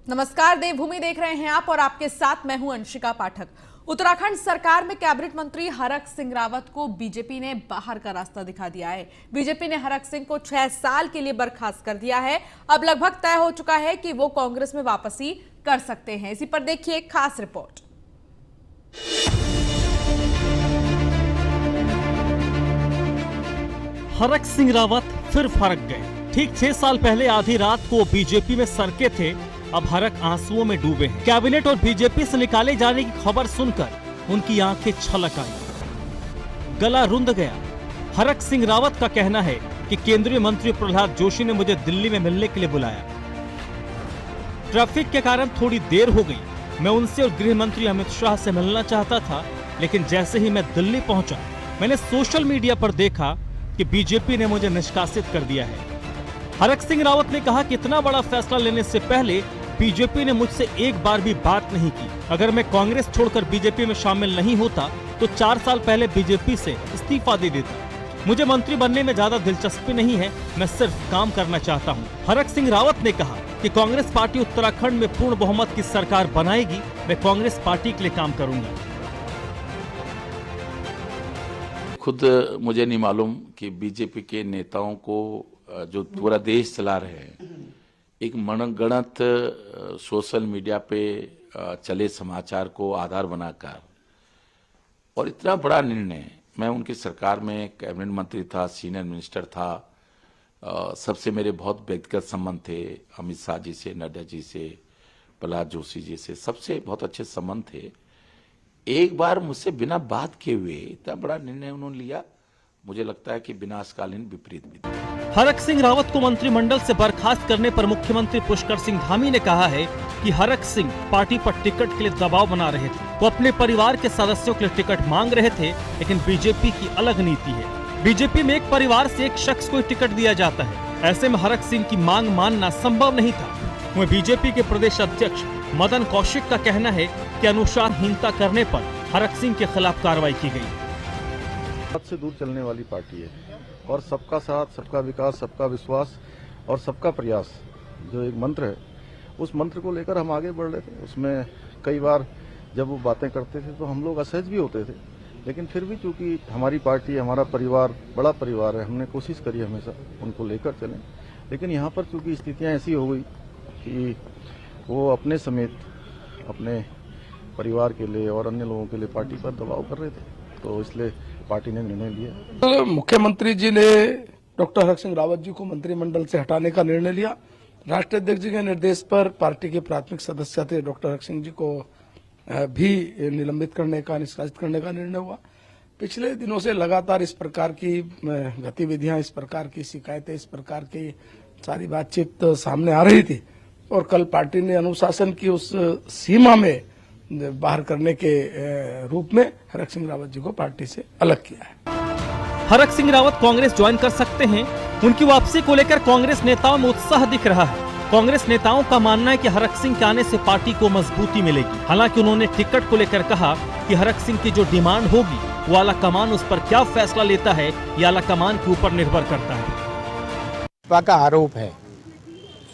नमस्कार, देवभूमि देख रहे हैं आप और आपके साथ मैं हूं अंशिका पाठक। उत्तराखंड सरकार में कैबिनेट मंत्री हरक सिंह रावत को बीजेपी ने बाहर का रास्ता दिखा दिया है। बीजेपी ने हरक सिंह को 6 साल के लिए बर्खास्त कर दिया है। अब लगभग तय हो चुका है कि वो कांग्रेस में वापसी कर सकते हैं। इसी पर देखिए एक खास रिपोर्ट। हरक सिंह रावत फिर फरक गए। ठीक 6 साल पहले आधी रात को बीजेपी में सरके थे, अब हरक आंसुओं में डूबे हैं। कैबिनेट और बीजेपी से निकाले जाने की खबर सुनकर उनकी आंखें छलक आई, गला रुंध गया। हरक सिंह रावत का कहना है कि केंद्रीय मंत्री प्रहलाद जोशी ने मुझे दिल्ली में मिलने के लिए बुलाया। ट्रैफिक के कारण थोड़ी देर हो गई। मैं उनसे और गृह मंत्री अमित शाह से मिलना चाहता था, लेकिन जैसे ही मैं दिल्ली पहुंचा, मैंने सोशल मीडिया पर देखा कि बीजेपी ने मुझे निष्कासित कर दिया है। हरक सिंह रावत ने कहा कि इतना बड़ा फैसला लेने से पहले बीजेपी ने मुझसे एक बार भी बात नहीं की। अगर मैं कांग्रेस छोड़कर बीजेपी में शामिल नहीं होता तो 4 साल पहले बीजेपी से इस्तीफा दे देता। मुझे मंत्री बनने में ज्यादा दिलचस्पी नहीं है, मैं सिर्फ काम करना चाहता हूं। हरक सिंह रावत ने कहा कि कांग्रेस पार्टी उत्तराखंड में पूर्ण बहुमत की सरकार बनाएगी। मैं कांग्रेस पार्टी के लिए काम करूंगा। खुद मुझे नहीं मालूम कि बीजेपी के नेताओं को जो पूरा देश चला रहे हैं, एक मनगणत सोशल मीडिया पे चले समाचार को आधार बनाकर और इतना बड़ा निर्णय, मैं उनकी सरकार में कैबिनेट मंत्री था, सीनियर मिनिस्टर था, सबसे मेरे बहुत व्यक्तिगत संबंध थे। अमित शाह जी से, नड्डा जी से, प्रहलाद जोशी जी से, सबसे बहुत अच्छे संबंध थे। एक बार मुझसे बिना बात किए हुए इतना बड़ा निर्णय उन्होंने लिया, मुझे लगता है कि विनाशकालीन विपरीत भी था। हरक सिंह रावत को मंत्रिमंडल से बर्खास्त करने पर मुख्यमंत्री पुष्कर सिंह धामी ने कहा है कि हरक सिंह पार्टी पर टिकट के लिए दबाव बना रहे थे। वो अपने परिवार के सदस्यों के लिए टिकट मांग रहे थे, लेकिन बीजेपी की अलग नीति है। बीजेपी में एक परिवार से एक शख्स को टिकट दिया जाता है। ऐसे में हरक सिंह की मांग मानना संभव नहीं था। वहीं बीजेपी के प्रदेश अध्यक्ष मदन कौशिक का कहना है कि अनुशासनहीनता करने पर हरक सिंह के खिलाफ कार्रवाई की गई। से दूर चलने वाली पार्टी है और सबका साथ, सबका विकास, सबका विश्वास और सबका प्रयास जो एक मंत्र है, उस मंत्र को लेकर हम आगे बढ़ रहे थे। उसमें कई बार जब वो बातें करते थे तो हम लोग असहज भी होते थे, लेकिन फिर भी चूंकि हमारी पार्टी, हमारा परिवार बड़ा परिवार है, हमने कोशिश करी हमेशा उनको लेकर चलें। लेकिन यहाँ पर चूंकि स्थितियाँ ऐसी हो गई कि वो अपने समेत अपने परिवार के लिए और अन्य लोगों के लिए पार्टी पर दबाव कर रहे थे, तो इसलिए पार्टी ने निर्णय लिया। तो मुख्यमंत्री जी ने डॉक्टर हरक सिंह रावत जी को मंत्रिमंडल से हटाने का निर्णय लिया। राष्ट्रीय अध्यक्ष जी के निर्देश पर पार्टी के प्राथमिक सदस्य थे डॉक्टर हरक सिंह जी को भी निलंबित करने का, निष्कासित करने का निर्णय हुआ। पिछले दिनों से लगातार इस प्रकार की गतिविधियां, इस प्रकार की शिकायतें, इस प्रकार की सारी बातचीत सामने आ रही थी और कल पार्टी ने अनुशासन की उस सीमा में बाहर करने के रूप में हरक सिंह रावत जी को पार्टी से अलग किया है। हरक सिंह रावत कांग्रेस ज्वाइन कर सकते हैं। उनकी वापसी को लेकर कांग्रेस नेताओं में उत्साह दिख रहा है। कांग्रेस नेताओं का मानना है कि हरक सिंह के आने से पार्टी को मजबूती मिलेगी। हालांकि उन्होंने टिकट को लेकर कहा कि हरक सिंह की जो डिमांड होगी वो आलाकमान उस पर क्या फैसला लेता है, ये आलाकमान के ऊपर निर्भर करता है। भाजपा का आरोप है,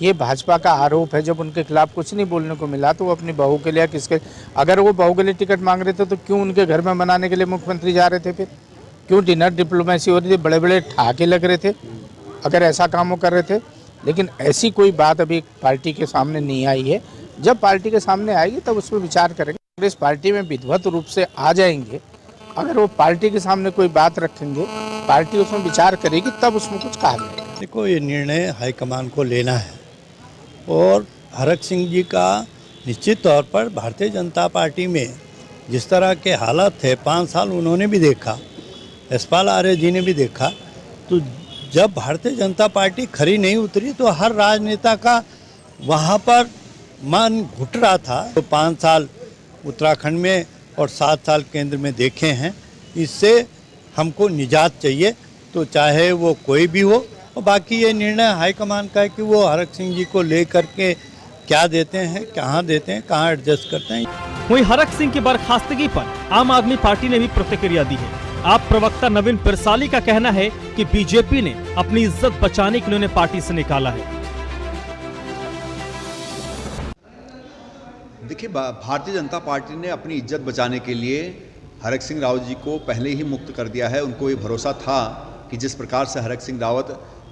ये भाजपा का आरोप है। जब उनके खिलाफ कुछ नहीं बोलने को मिला तो वो अपनी बहू के लिए किसके, अगर वो बहू के लिए टिकट मांग रहे थे तो क्यों उनके घर में मनाने के लिए मुख्यमंत्री जा रहे थे? फिर क्यों डिनर डिप्लोमेसी हो रही थी, बड़े बड़े ठहाके लग रहे थे अगर ऐसा काम वो कर रहे थे? लेकिन ऐसी कोई बात अभी पार्टी के सामने नहीं आई है। जब पार्टी के सामने आएगी तब उस पर विचार करेंगे। कांग्रेस पार्टी में विधिवत रूप से आ जाएंगे, अगर वो पार्टी के सामने कोई बात रखेंगे, पार्टी उसमें विचार करेगी, तब उसमें कुछ कहा जाएगा। देखो, ये निर्णय हाईकमान को लेना है और हरक सिंह जी का निश्चित तौर पर भारतीय जनता पार्टी में जिस तरह के हालात थे, 5 साल उन्होंने भी देखा, यशपाल आर्य जी ने भी देखा। तो जब भारतीय जनता पार्टी खरी नहीं उतरी तो हर राजनेता का वहाँ पर मन घुट रहा था। तो 5 साल उत्तराखंड में और 7 साल केंद्र में देखे हैं, इससे हमको निजात चाहिए, तो चाहे वो कोई भी हो। और बाकी ये निर्णय हाईकमान का है कि वो हरक सिंह जी को लेकर के क्या देते हैं, कहाँ देते हैं, कहाँ एडजस्ट करते हैं। वहीं हरक सिंह की बर्खास्तगी पर आम आदमी पार्टी ने भी प्रतिक्रिया दी है। आप प्रवक्ता नवीन पिरसाली का कहना है कि बीजेपी ने अपनी इज्जत बचाने के लिए उन्हें पार्टी से निकाला है। देखिए, भारतीय जनता पार्टी ने अपनी इज्जत बचाने के लिए हरक सिंह रावत जी को पहले ही मुक्त कर दिया है। उनको ये भरोसा था कि जिस प्रकार से हरक सिंह रावत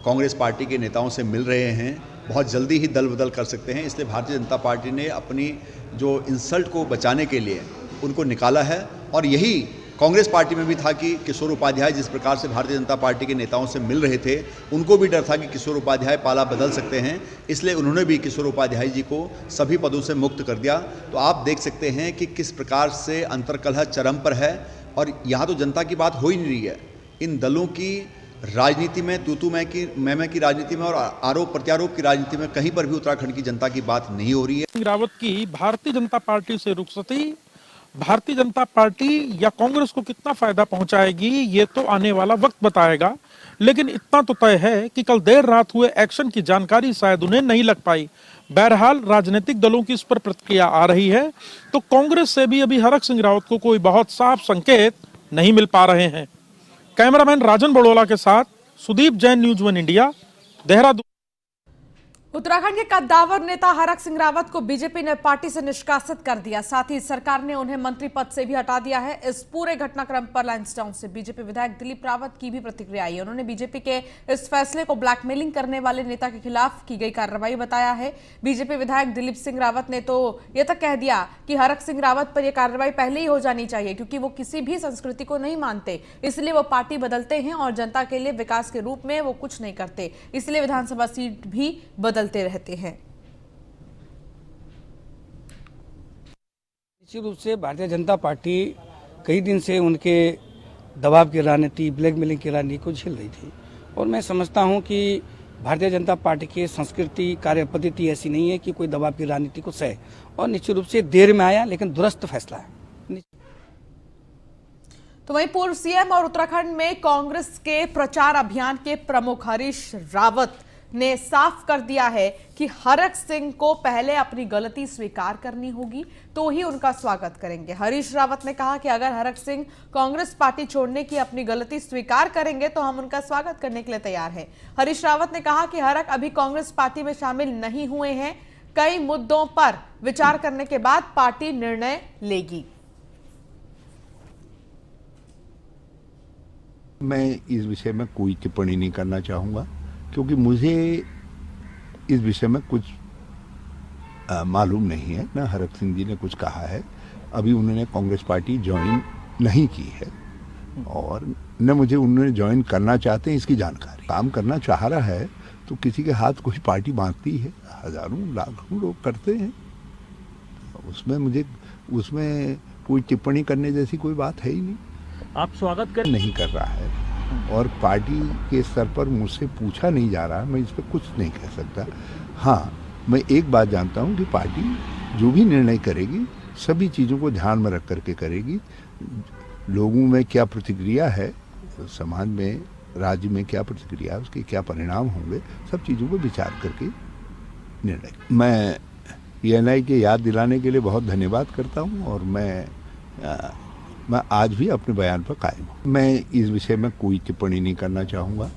कांग्रेस पार्टी के नेताओं से मिल रहे हैं, बहुत जल्दी ही दल बदल कर सकते हैं। इसलिए भारतीय जनता पार्टी ने अपनी जो इंसल्ट को बचाने के लिए उनको निकाला है। और यही कांग्रेस पार्टी में भी था कि किशोर उपाध्याय जिस प्रकार से भारतीय जनता पार्टी के नेताओं से मिल रहे थे, उनको भी डर था कि किशोर उपाध्याय पाला बदल सकते हैं। इसलिए उन्होंने भी किशोर उपाध्याय जी को सभी पदों से मुक्त कर दिया। तो आप देख सकते हैं कि किस प्रकार से अंतर्कलह चरम पर है। और यहाँ तो जनता की बात हो ही नहीं रही है। इन दलों की राजनीति में, तू मैं की राजनीति में और आरोप प्रत्यारोप की राजनीति में कहीं पर भी उत्तराखंड की जनता की बात नहीं हो रही है। रावत की भारतीय जनता पार्टी से रुखसती भारतीय जनता पार्टी या कांग्रेस को कितना फायदा पहुंचाएगी ये तो आने वाला वक्त बताएगा। लेकिन इतना तो तय है कि कल देर रात हुए एक्शन की जानकारी शायद उन्हें नहीं लग पाई। बहरहाल राजनीतिक दलों की इस पर प्रतिक्रिया आ रही है, तो कांग्रेस से भी अभी हरक सिंह रावत को कोई बहुत साफ संकेत नहीं मिल पा रहे हैं। कैमरामैन राजन बड़ोला के साथ सुदीप जैन, न्यूज 1 इंडिया, देहरादून। उत्तराखंड के कद्दावर नेता हरक सिंह रावत को बीजेपी ने पार्टी से निष्कासित कर दिया। साथ ही सरकार ने उन्हें मंत्री पद से भी हटा दिया है। इस पूरे घटनाक्रम पर लांसडाउन से बीजेपी विधायक दिलीप रावत की भी प्रतिक्रिया आई है। उन्होंने बीजेपी के इस फैसले को ब्लैकमेलिंग करने वाले नेता के खिलाफ की गई कार्रवाई बताया है। बीजेपी विधायक दिलीप सिंह रावत ने तो यह तक कह दिया कि हरक सिंह रावत पर यह कार्रवाई पहले ही हो जानी चाहिए, क्योंकि वो किसी भी संस्कृति को नहीं मानते, इसलिए वो पार्टी बदलते हैं और जनता के लिए विकास के रूप में वो कुछ नहीं करते, इसलिए विधानसभा सीट भी बदलते रहते हैं। निश्चित रूप से भारतीय जनता पार्टी कई दिन से उनके दबाव की राजनीति, ब्लैकमेलिंग की राजनीति को झेल रही थी। और मैं समझता हूं कि भारतीय जनता पार्टी की संस्कृति, कार्य पद्धति ऐसी नहीं है कि कोई दबाव की राजनीति को सहे। और निश्चित रूप से देर में आया लेकिन दुरुस्त फैसला है। तो वहीं पूर्व सीएम और उत्तराखंड में कांग्रेस के प्रचार अभियान के प्रमुख हरीश रावत ने साफ कर दिया है कि हरक सिंह को पहले अपनी गलती स्वीकार करनी होगी तो ही उनका स्वागत करेंगे। हरीश रावत ने कहा कि अगर हरक सिंह कांग्रेस पार्टी छोड़ने की अपनी गलती स्वीकार करेंगे तो हम उनका स्वागत करने के लिए तैयार हैं। हरीश रावत ने कहा कि हरक अभी कांग्रेस पार्टी में शामिल नहीं हुए हैं। कई मुद्दों पर विचार करने के बाद पार्टी निर्णय लेगी। मैं इस विषय में कोई टिप्पणी नहीं करना चाहूँगा, क्योंकि मुझे इस विषय में कुछ मालूम नहीं है। न हरक सिंह जी ने कुछ कहा है, अभी उन्होंने कांग्रेस पार्टी ज्वाइन नहीं की है और न मुझे उन्होंने ज्वाइन करना चाहते हैं इसकी जानकारी। काम करना चाह रहा है तो किसी के हाथ कोई पार्टी बांधती है, हजारों लाखों लोग करते हैं, उसमें कोई टिप्पणी करने जैसी कोई बात है ही नहीं। आप स्वागत नहीं कर रहा है और पार्टी के स्तर पर मुझसे पूछा नहीं जा रहा, मैं इस पर कुछ नहीं कह सकता। हाँ, मैं एक बात जानता हूँ कि पार्टी जो भी निर्णय करेगी सभी चीज़ों को ध्यान में रख करके करेगी। लोगों में क्या प्रतिक्रिया है, समाज में, राज्य में क्या प्रतिक्रिया है, उसके क्या परिणाम होंगे, सब चीज़ों को विचार करके निर्णय। मैं ENI के याद दिलाने के लिए बहुत धन्यवाद करता हूँ और मैं आज भी अपने बयान पर कायम हूं। मैं इस विषय में कोई टिप्पणी नहीं करना चाहूंगा।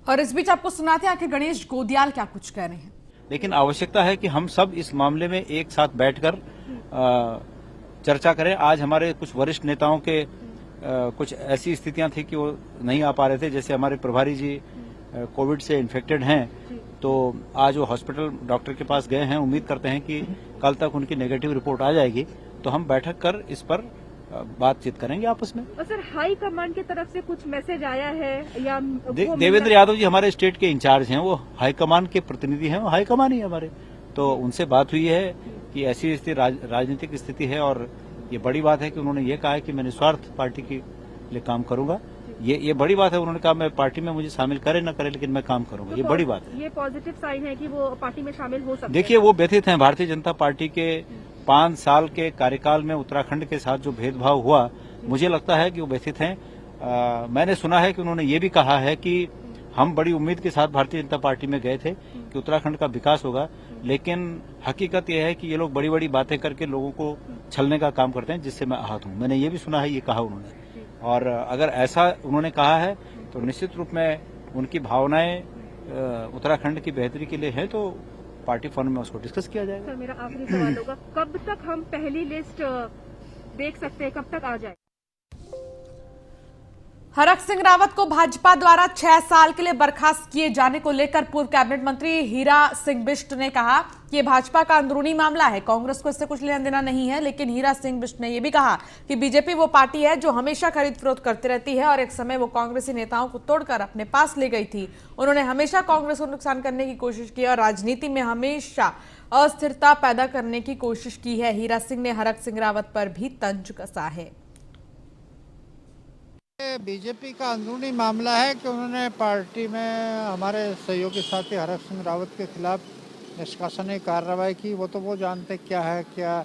और इस बीच आपको सुनाते हैं कि गणेश गोदियाल क्या कुछ कह रहे हैं। लेकिन आवश्यकता है कि हम सब इस मामले में एक साथ बैठकर चर्चा करें। आज हमारे कुछ वरिष्ठ नेताओं के कुछ ऐसी स्थितियां थी कि वो नहीं आ पा रहे थे, जैसे हमारे प्रभारी जी कोविड से इन्फेक्टेड हैं, तो आज वो हॉस्पिटल डॉक्टर के पास गए हैं। उम्मीद करते हैं कि कल तक उनकी नेगेटिव रिपोर्ट आ जाएगी, तो हम बैठक कर इस पर बातचीत करेंगे आपस में। और सर, हाई कमांड की तरफ से कुछ मैसेज आया है या देवेंद्र यादव जी हमारे स्टेट के इंचार्ज हैं, वो हाई कमान के प्रतिनिधि हैं, वो हाई कमान ही है हमारे, तो उनसे बात हुई है कि ऐसी स्थिति राजनीतिक स्थिति है। और ये बड़ी बात है कि उन्होंने ये कहा है कि मैं निस्वार्थ पार्टी के लिए काम करूंगा। ये बड़ी बात है। उन्होंने कहा मैं पार्टी में मुझे शामिल करे न करे, लेकिन मैं काम करूंगा। ये बड़ी बात है। ये पॉजिटिव साइन है कि वो पार्टी में शामिल हो सकते हैं। देखिए, वो व्यथित हैं। भारतीय जनता पार्टी के 5 साल के कार्यकाल में उत्तराखंड के साथ जो भेदभाव हुआ, मुझे लगता है कि वो व्यथित हैं। मैंने सुना है कि उन्होंने ये भी कहा है कि हम बड़ी उम्मीद के साथ भारतीय जनता पार्टी में गए थे कि उत्तराखंड का विकास होगा, लेकिन हकीकत यह है कि ये लोग बड़ी बड़ी बातें करके लोगों को छलने का काम करते हैं, जिससे मैं आहत हूं। मैंने ये भी सुना है, ये कहा उन्होंने। और अगर ऐसा उन्होंने कहा है तो निश्चित रूप में उनकी भावनाएं उत्तराखंड की बेहतरी के लिए है, तो पार्टी फोरम में उसको डिस्कस किया जाएगा। सर मेरा आखिरी सवाल होगा, कब तक हम पहली लिस्ट देख सकते हैं, कब तक आ जाए? हरक सिंह रावत को भाजपा द्वारा 6 साल के लिए बर्खास्त किए जाने को लेकर पूर्व कैबिनेट मंत्री हीरा सिंह बिष्ट ने कहा कि ये भाजपा का अंदरूनी मामला है, कांग्रेस को इससे कुछ लेना देना नहीं है। लेकिन हीरा सिंह बिष्ट ने यह भी कहा कि बीजेपी वो पार्टी है जो हमेशा खरीद फरोख्त करती रहती है और एक समय वो कांग्रेसी नेताओं को तोड़कर अपने पास ले गई थी। उन्होंने हमेशा कांग्रेस को नुकसान करने की कोशिश की और राजनीति में हमेशा अस्थिरता पैदा करने की कोशिश की है। हीरा सिंह ने हरक सिंह रावत पर भी तंज कसा है। बीजेपी का अंदरूनी मामला है कि उन्होंने पार्टी में हमारे सहयोगी साथी हरक सिंह रावत के खिलाफ निष्कासनीय कार्रवाई की। वो तो वो जानते क्या है, क्या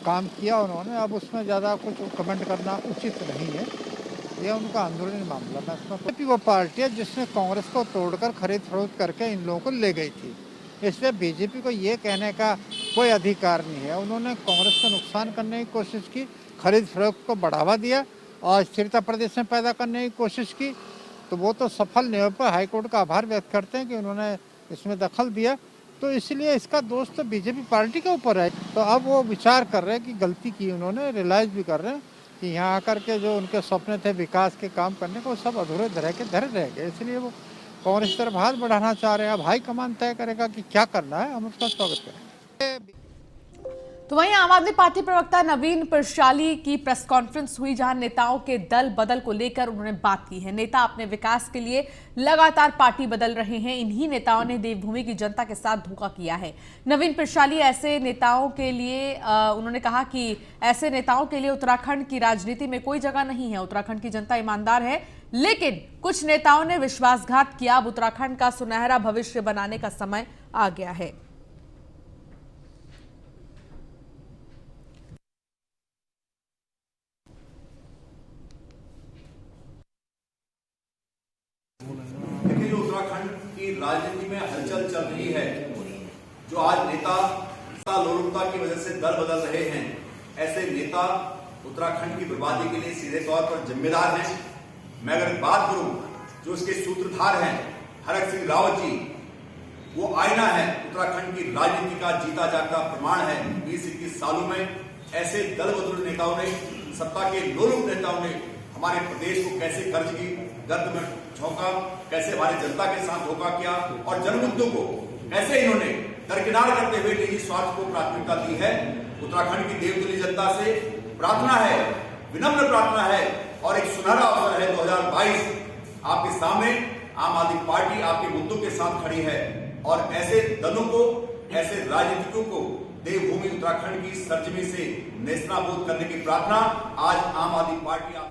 काम किया उन्होंने। अब उसमें ज़्यादा कुछ कमेंट करना उचित नहीं है, ये उनका अंदरूनी मामला। मैं इसमें बीजेपी वो पार्टी है जिसने कांग्रेस को तोड़कर खरीद फरोख्त करके इन लोगों को ले गई थी, इसलिए बीजेपी को ये कहने का कोई अधिकार नहीं है। उन्होंने कांग्रेस को नुकसान करने की कोशिश की, खरीद फरोख्त को बढ़ावा दिया और स्थिरता प्रदेश में पैदा करने की कोशिश की, तो वो तो सफल नहीं हो पाए। हाईकोर्ट का आभार व्यक्त करते हैं कि उन्होंने इसमें दखल दिया, तो इसलिए इसका दोष तो बीजेपी पार्टी के ऊपर है। तो अब वो विचार कर रहे हैं कि गलती की उन्होंने, रियलाइज भी कर रहे हैं कि यहाँ आकर के जो उनके सपने थे विकास के काम करने को, सब अधूरे धरे रह गए। इसलिए वो कांग्रेस तरफ हाथ बढ़ाना चाह रहे हैं। अब हाईकमान तय करेगा कि क्या करना है, हम उसका स्वागत करेंगे। तो वहीं आम आदमी पार्टी प्रवक्ता नवीन पिरशाली की प्रेस कॉन्फ्रेंस हुई, जहां नेताओं के दल बदल को लेकर उन्होंने बात की है। नेता अपने विकास के लिए लगातार पार्टी बदल रहे हैं, इन्हीं नेताओं ने देवभूमि की जनता के साथ धोखा किया है। नवीन पिरशाली ऐसे नेताओं के लिए उन्होंने कहा कि ऐसे नेताओं के लिए उत्तराखंड की राजनीति में कोई जगह नहीं है। उत्तराखंड की जनता ईमानदार है, लेकिन कुछ नेताओं ने विश्वासघात किया। अब उत्तराखंड का सुनहरा भविष्य बनाने का समय आ गया है। देखिए, जो उत्तराखंड की राजनीति में हलचल चल रही है, जो आज नेता लोलुपता की वजह से दल बदल रहे हैं, ऐसे नेता उत्तराखंड की बर्बादी के लिए सीधे तौर पर जिम्मेदार हैं। मैं अगर बात करूं, जो इसके सूत्रधार हैं हरक सिंह रावत जी, वो आईना है, उत्तराखंड की राजनीति का जीता जागता प्रमाण है। 20-21 सालों में ऐसे दल बदल नेताओं ने, सत्ता के लोलुप नेताओं ने हमारे प्रदेश को कैसे कर्ज की गर्द में झोंका, कैसे हमारी जनता के साथ धोखा किया और जनमुद्दों को कैसे इन्होंने दरकिनार करते हुए निजी स्वार्थ को प्राथमिकता दी है। उत्तराखंड की देवतुल्य जनता से प्रार्थना है, विनम्र प्रार्थना है और एक सुनहरा अवसर है 2022। आपके सामने आम आदमी पार्टी आपके मुद्दों के साथ खड़ी है और ऐसे दलों को, ऐसे राजनीतिकों को देवभूमि उत्तराखंड की सरजमी से नेस्तनाबूद करने की प्रार्थना आज आम आदमी पार्टी।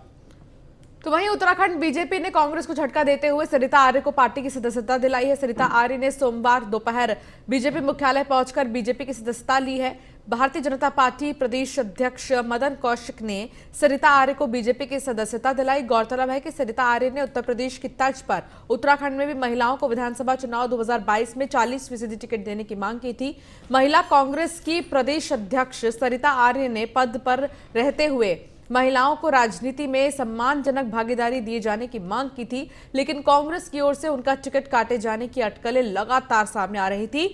तो वहीं उत्तराखंड बीजेपी ने कांग्रेस को झटका देते हुए सरिता आर्य को पार्टी की सदस्यता दिलाई है। सरिता आर्य ने सोमवार दोपहर बीजेपी मुख्यालय पहुंचकर बीजेपी की सदस्यता ली है। भारतीय जनता पार्टी प्रदेश अध्यक्ष मदन कौशिक ने सरिता आर्य को बीजेपी की सदस्यता दिलाई। गौरतलब है कि सरिता आर्य ने उत्तर प्रदेश की तर्ज पर उत्तराखंड में भी महिलाओं को विधानसभा चुनाव 2022 में 40% टिकट देने की मांग की थी। महिला कांग्रेस की प्रदेश अध्यक्ष सरिता आर्य ने पद पर रहते हुए महिलाओं को राजनीति में सम्मानजनक भागीदारी दिए जाने की मांग की थी, लेकिन कांग्रेस की ओर से उनका टिकट काटे जाने की अटकलें लगातार सामने आ रही थी।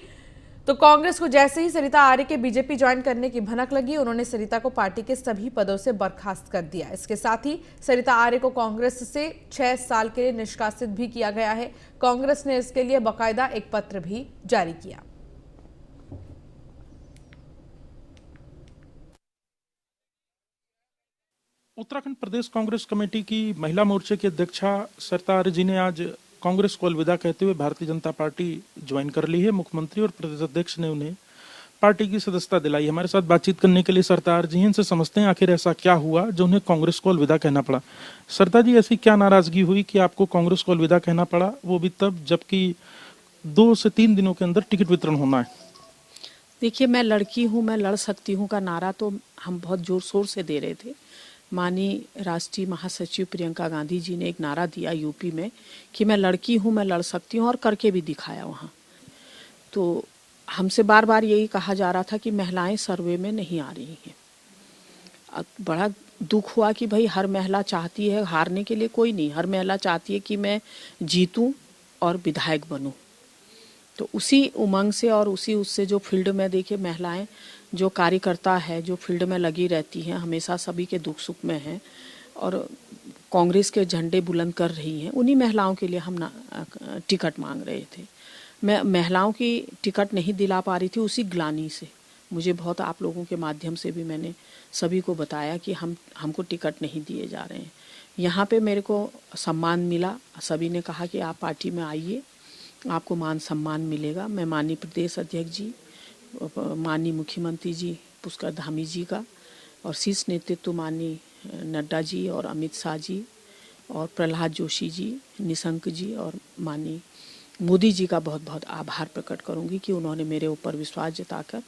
तो कांग्रेस को जैसे ही सरिता आर्य के बीजेपी ज्वाइन करने की भनक लगी, उन्होंने सरिता को पार्टी के सभी पदों से बर्खास्त कर दिया। इसके साथ ही सरिता आर्य को कांग्रेस से 6 साल के लिए निष्कासित भी किया गया है। कांग्रेस ने इसके लिए बाकायदा एक पत्र भी जारी किया। उत्तराखंड प्रदेश कांग्रेस कमेटी की महिला मोर्चे की अध्यक्षा सरिता आर्य जी ने आज कांग्रेस को अलविदा कहते हुए भारतीय जनता पार्टी ज्वाइन कर ली है। मुख्यमंत्री और प्रदेश अध्यक्ष ने उन्हें पार्टी की सदस्यता दिलाई। हमारे साथ बातचीत करने के लिए सरिता आर्य जी इनसे समझते हैं आखिर ऐसा क्या हुआ जो उन्हें कांग्रेस को अलविदा कहना पड़ा। सरिता जी, ऐसी क्या नाराजगी हुई कि आपको कांग्रेस को अलविदा कहना पड़ा, वो भी तब जबकि 2 से 3 दिनों के अंदर टिकट वितरण होना है? देखिए, मैं लड़की हूँ, मैं लड़ सकती हूँ का नारा तो हम बहुत जोर शोर से दे रहे थे। माननीय राष्ट्रीय महासचिव प्रियंका गांधी जी ने एक नारा दिया यूपी में कि मैं लड़की हूँ, मैं लड़ सकती हूँ, और करके भी दिखाया वहाँ। तो हमसे बार बार यही कहा जा रहा था कि महिलाएं सर्वे में नहीं आ रही हैं। अब बड़ा दुख हुआ कि भाई हर महिला चाहती है, हारने के लिए कोई नहीं, हर महिला चाहती है कि मैं जीतूं और विधायक बनूं। तो उसी उमंग से और उसी उससे जो फील्ड में देखिए महिलाएं जो कार्यकर्ता है, जो फील्ड में लगी रहती हैं, हमेशा सभी के दुख सुख में हैं और कांग्रेस के झंडे बुलंद कर रही हैं, उन्हीं महिलाओं के लिए हम टिकट मांग रहे थे। मैं महिलाओं की टिकट नहीं दिला पा रही थी, उसी ग्लानि से मुझे बहुत आप लोगों के माध्यम से भी मैंने सभी को बताया कि हमको टिकट नहीं दिए जा रहे हैं। यहाँ पे मेरे को सम्मान मिला, सभी ने कहा कि आप पार्टी में आइए, आपको मान सम्मान मिलेगा। मैं माननीय प्रदेश अध्यक्ष जी, माननीय मुख्यमंत्री जी पुष्कर धामी जी का और शीर्ष नेतृत्व माननीय नड्डा जी और अमित शाह जी और प्रहलाद जोशी जी, निशंक जी और माननीय मोदी जी का बहुत बहुत आभार प्रकट करूंगी कि उन्होंने मेरे ऊपर विश्वास जताकर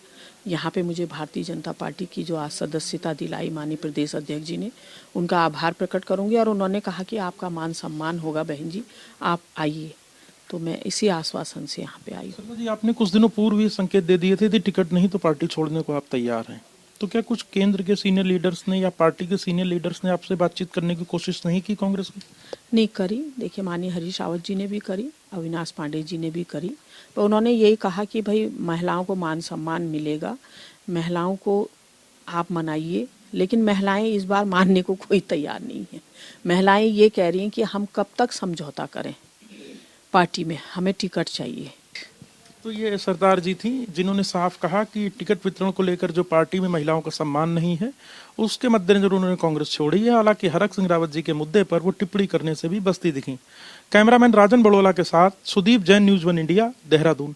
यहाँ पे मुझे भारतीय जनता पार्टी की जो आज सदस्यता दिलाई माननीय प्रदेश अध्यक्ष जी ने, उनका आभार प्रकट करूंगी। और उन्होंने कहा कि आपका मान सम्मान होगा बहन जी, आप आइए। तो मैं इसी आश्वासन से यहाँ पे आई हूँ। जी, आपने कुछ दिनों पूर्व ही संकेत दे दिए थे कि टिकट नहीं तो पार्टी छोड़ने को आप तैयार हैं, तो क्या कुछ केंद्र के सीनियर लीडर्स ने या पार्टी के सीनियर लीडर्स ने आपसे बातचीत करने की कोशिश नहीं की कांग्रेस की? नहीं करी। देखिए माननीय हरीश रावत जी ने भी करी, अविनाश पांडे जी ने भी करी, तो उन्होंने यही कहा कि भाई महिलाओं को मान सम्मान मिलेगा, महिलाओं को आप मनाइए, लेकिन महिलाएं इस बार मानने को कोई तैयार नहीं है। महिलाएं ये कह रही हैं कि हम कब तक समझौता करें पार्टी में, हमें टिकट चाहिए। तो ये सरदार जी थी जिन्होंने साफ कहा कि टिकट वितरण को लेकर जो पार्टी में महिलाओं का सम्मान नहीं है, उसके मद्देनजर उन्होंने कांग्रेस छोड़ी है। हालांकि हरक सिंह रावत जी के मुद्दे पर वो टिप्पणी करने से भी बचती दिखी। कैमरामैन राजन बड़ोला के साथ सुदीप जैन, न्यूज़ 1 इंडिया, देहरादून।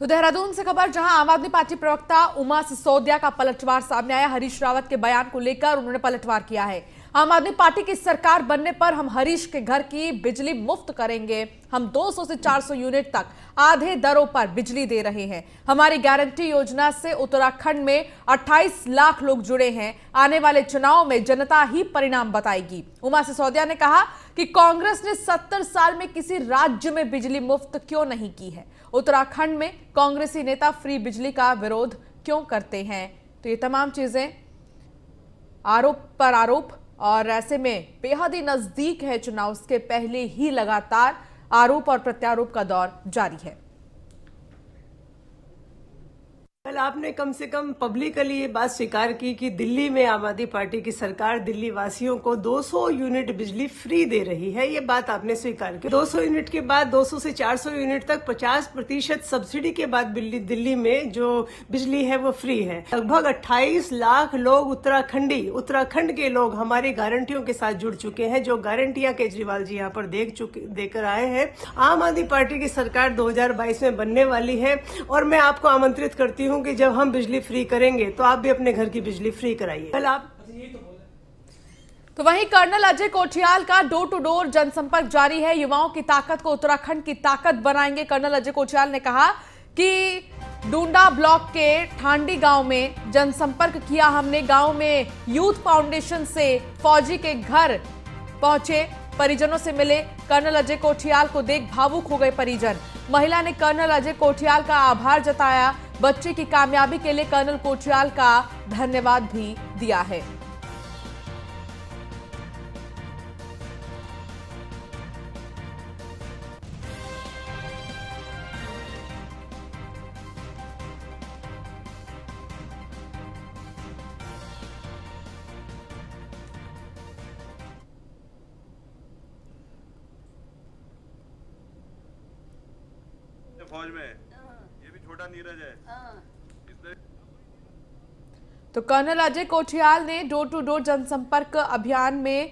तो देहरादून से खबर, जहां आम आदमी पार्टी प्रवक्ता उमा सिसोदिया का पलटवार सामने आया। हरीश रावत के बयान को लेकर उन्होंने पलटवार किया है। आम आदमी पार्टी की सरकार बनने पर हम हरीश के घर की बिजली मुफ्त करेंगे। हम 200 से 400 यूनिट तक आधे दरों पर बिजली दे रहे हैं। हमारी गारंटी योजना से उत्तराखंड में 28 लाख लोग जुड़े हैं। आने वाले चुनाव में जनता ही परिणाम बताएगी। उमा सिसोदिया ने कहा कि कांग्रेस ने 70 साल में किसी राज्य में बिजली मुफ्त क्यों नहीं की है। उत्तराखंड में कांग्रेसी नेता फ्री बिजली का विरोध क्यों करते हैं। तो ये तमाम चीजें आरोप पर आरोप, और ऐसे में बेहद ही नजदीक है चुनाव, उसके पहले ही लगातार आरोप और प्रत्यारोप का दौर जारी है। कल आपने कम से कम पब्लिकली ये बात स्वीकार की कि दिल्ली में आम आदमी पार्टी की सरकार दिल्ली वासियों को 200 यूनिट बिजली फ्री दे रही है। ये बात आपने स्वीकार की। 200 यूनिट के बाद 200 से 400 यूनिट तक 50% सब्सिडी के बाद दिल्ली में जो बिजली है वो फ्री है। लगभग 28 लाख लोग उत्तराखंड के लोग हमारी गारंटियों के साथ जुड़ चुके हैं, जो गारंटियां केजरीवाल जी यहाँ पर देकर आए हैं। आम आदमी पार्टी की सरकार 2022 में बनने वाली है और मैं आपको आमंत्रित करती हूँ कि जब हम बिजली फ्री करेंगे तो आप भी अपने घर की बिजली फ्री कराइए। कल आप तो वहीं कर्नल अजय कोठियाल का डोर टू डोर जनसंपर्क जारी है। युवाओं की ताकत को उत्तराखंड की ताकत बनाएंगे। कर्नल अजय कोठियाल ने कहा कि डूंडा ब्लॉक के ठांडी गांव में जनसंपर्क किया हमने। गांव में यूथ फाउंडेशन से फौजी के घर पहुंचे, परिजनों से मिले। कर्नल अजय कोठियाल को देख भावुक हो गए परिजन। महिला ने कर्नल अजय कोठियाल का आभार जताया। बच्चे की कामयाबी के लिए कर्नल कोठियाल का धन्यवाद भी दिया है। फौज में ये भी छोटा नीरज है। तो कर्नल अजय कोठियाल ने डोर टू डोर जनसंपर्क अभियान में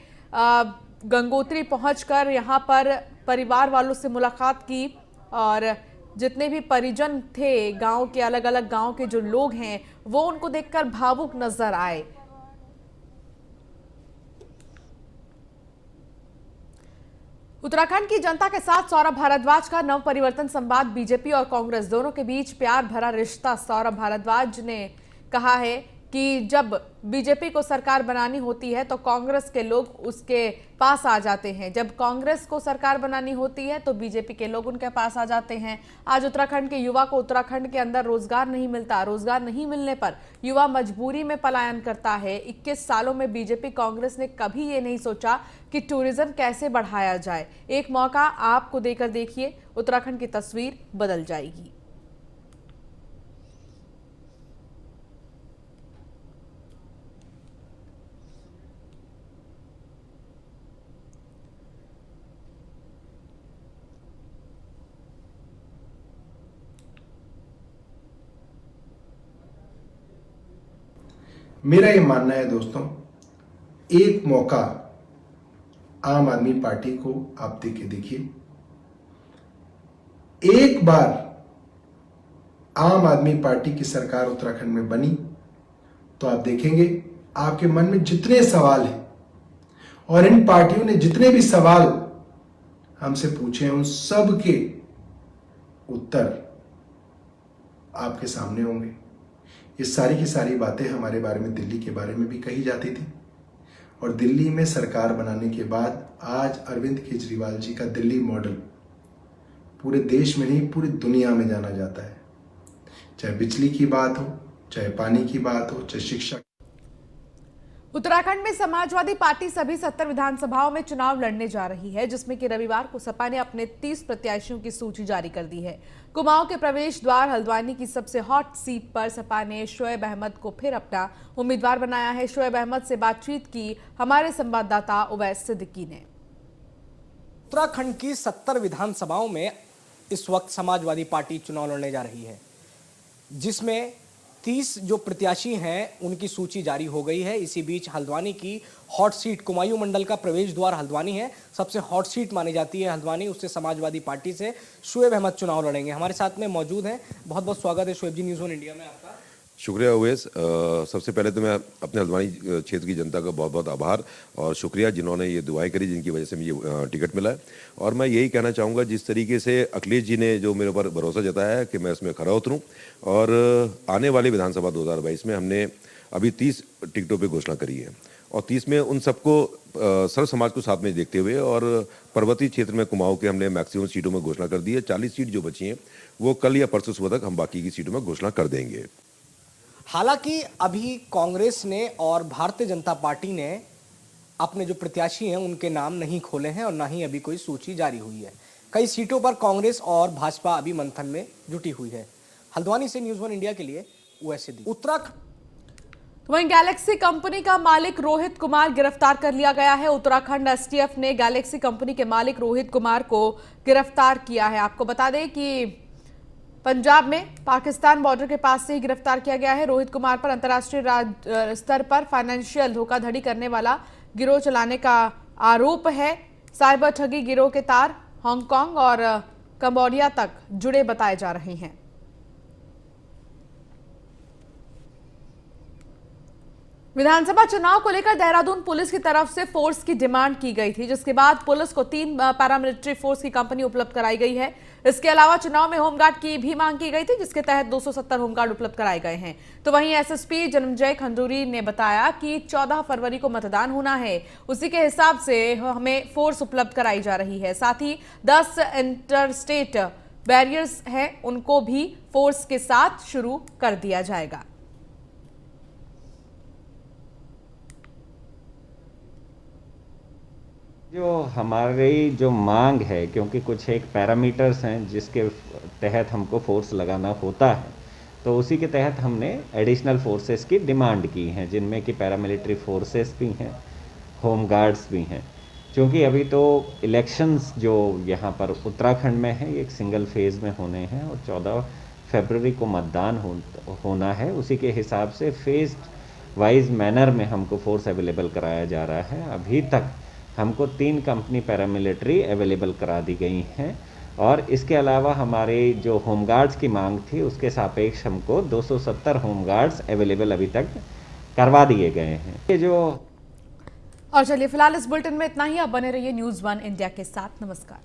गंगोत्री पहुंचकर यहां पर परिवार वालों से मुलाकात की और जितने भी परिजन थे गांव के, अलग अलग गांव के जो लोग हैं, वो उनको देखकर भावुक नजर आए। उत्तराखंड की जनता के साथ सौरभ भारद्वाज का नव परिवर्तन संवाद। बीजेपी और कांग्रेस दोनों के बीच प्यार भरा रिश्ता। सौरभ भारद्वाज ने कहा है कि जब बीजेपी को सरकार बनानी होती है तो कांग्रेस के लोग उसके पास आ जाते हैं, जब कांग्रेस को सरकार बनानी होती है तो बीजेपी के लोग उनके पास आ जाते हैं। आज उत्तराखंड के युवा को उत्तराखंड के अंदर रोजगार नहीं मिलता। रोजगार नहीं मिलने पर युवा मजबूरी में पलायन करता है। 21 सालों में बीजेपी कांग्रेस ने कभी ये नहीं सोचा कि टूरिज्म कैसे बढ़ाया जाए। एक मौका आपको देकर देखिए, उत्तराखंड की तस्वीर बदल जाएगी। मेरा ये मानना है दोस्तों, एक मौका आम आदमी पार्टी को आप दे के देखिए। एक बार आम आदमी पार्टी की सरकार उत्तराखंड में बनी तो आप देखेंगे आपके मन में जितने सवाल हैं और इन पार्टियों ने जितने भी सवाल हमसे पूछे हैं उन सब के उत्तर आपके सामने होंगे। ये सारी की सारी बातें हमारे बारे में, दिल्ली के बारे में भी कही जाती थी और दिल्ली में सरकार बनाने के बाद आज अरविंद केजरीवाल जी का दिल्ली मॉडल पूरे देश में नहीं पूरी दुनिया में जाना जाता है। चाहे बिजली की बात हो, चाहे पानी की बात हो, चाहे शिक्षा। उत्तराखंड में समाजवादी पार्टी सभी 70 विधानसभाओं में चुनाव लड़ने जा रही है, जिसमें कि रविवार को सपा ने अपने 30 प्रत्याशियों की सूची जारी कर दी है। कुमाऊं के प्रवेश द्वार हल्द्वानी की सबसे हॉट सीट पर सपा ने शोएब अहमद को फिर अपना उम्मीदवार बनाया है। शोएब अहमद से बातचीत की हमारे संवाददाता उवैस सिद्दीकी ने। उत्तराखंड की 70 विधानसभाओं में इस वक्त समाजवादी पार्टी चुनाव लड़ने जा रही है, जिसमें 30 जो प्रत्याशी हैं उनकी सूची जारी हो गई है। इसी बीच हल्द्वानी की हॉट सीट, कुमायूं मंडल का प्रवेश द्वार हल्द्वानी है, सबसे हॉट सीट मानी जाती है हल्द्वानी। उससे समाजवादी पार्टी से शोएब अहमद चुनाव लड़ेंगे। हमारे साथ में मौजूद हैं, बहुत बहुत स्वागत है शोएब जी न्यूज़ वन इंडिया में आपका। शुक्रिया उवैस। सबसे पहले तो मैं अपने हल्द्वानी क्षेत्र की जनता का बहुत बहुत आभार और शुक्रिया जिन्होंने ये दुआएं करी, जिनकी वजह से मुझे टिकट मिला है। और मैं यही कहना चाहूँगा, जिस तरीके से अखिलेश जी ने जो मेरे ऊपर भरोसा जताया है कि मैं उसमें खरा उतरूँ और आने वाली विधानसभा 2022 में हमने अभी 30 टिकटों पर घोषणा करी है और 30 में उन सबको सर्व समाज को साथ में देखते हुए और पर्वतीय क्षेत्र में कुमाऊं के हमने मैक्सिमम सीटों में घोषणा कर दी है। 40 सीट जो बची हैं वो कल या परसों सुबह तक हम बाकी की सीटों में घोषणा कर देंगे। हालांकि अभी कांग्रेस ने और भारतीय जनता पार्टी ने अपने जो प्रत्याशी हैं उनके नाम नहीं खोले हैं और ना ही अभी कोई सूची जारी हुई है। कई सीटों पर कांग्रेस और भाजपा अभी मंथन में जुटी हुई है। हल्द्वानी से न्यूज़ वन इंडिया के लिए उवैस सिद्दीकी। उत्तराखंड। वहीं गैलेक्सी कंपनी का मालिक रोहित कुमार गिरफ्तार कर लिया गया है। उत्तराखंड एसटीएफ ने गैलेक्सी कंपनी के मालिक रोहित कुमार को गिरफ्तार किया है। आपको बता दें कि पंजाब में पाकिस्तान बॉर्डर के पास से ही गिरफ्तार किया गया है। रोहित कुमार पर अंतर्राष्ट्रीय स्तर पर फाइनेंशियल धोखाधड़ी करने वाला गिरोह चलाने का आरोप है। साइबर ठगी गिरोह के तार हांगकांग और कंबोडिया तक जुड़े बताए जा रहे हैं। विधानसभा चुनाव को लेकर देहरादून पुलिस की तरफ से फोर्स की डिमांड की गई थी, जिसके बाद पुलिस को 3 पैरामिलिट्री फोर्स की कंपनी उपलब्ध कराई गई है। इसके अलावा चुनाव में होमगार्ड की भी मांग की गई थी, जिसके तहत 270 होमगार्ड उपलब्ध कराए गए हैं। तो वहीं एसएसपी जन्मजय खंडूरी ने बताया कि 14 फरवरी को मतदान होना है, उसी के हिसाब से हमें फोर्स उपलब्ध कराई जा रही है। साथ ही 10 इंटरस्टेट बैरियर्स हैं, उनको भी फोर्स के साथ शुरू कर दिया जाएगा। जो हमारी जो मांग है, क्योंकि कुछ एक पैरामीटर्स हैं जिसके तहत हमको फोर्स लगाना होता है, तो उसी के तहत हमने एडिशनल फोर्सेस की डिमांड की हैं, जिनमें कि पैरामिलिट्री फोर्सेस भी हैं, होम गार्ड्स भी हैं। क्योंकि अभी तो इलेक्शंस जो यहाँ पर उत्तराखंड में है एक सिंगल फेज़ में होने हैं और 14 फरवरी को मतदान होना है, उसी के हिसाब से फेज वाइज मैनर में हमको फोर्स अवेलेबल कराया जा रहा है। अभी तक हमको 3 कंपनी पैरामिलिट्री अवेलेबल करा दी गई हैं और इसके अलावा हमारे जो होमगार्ड्स की मांग थी उसके सापेक्ष हमको 270 होमगार्ड्स अवेलेबल अभी तक करवा दिए गए हैं। ये जो और चलिए फिलहाल इस बुलेटिन में इतना ही। आप बने रहिए न्यूज़ वन इंडिया के साथ। नमस्कार।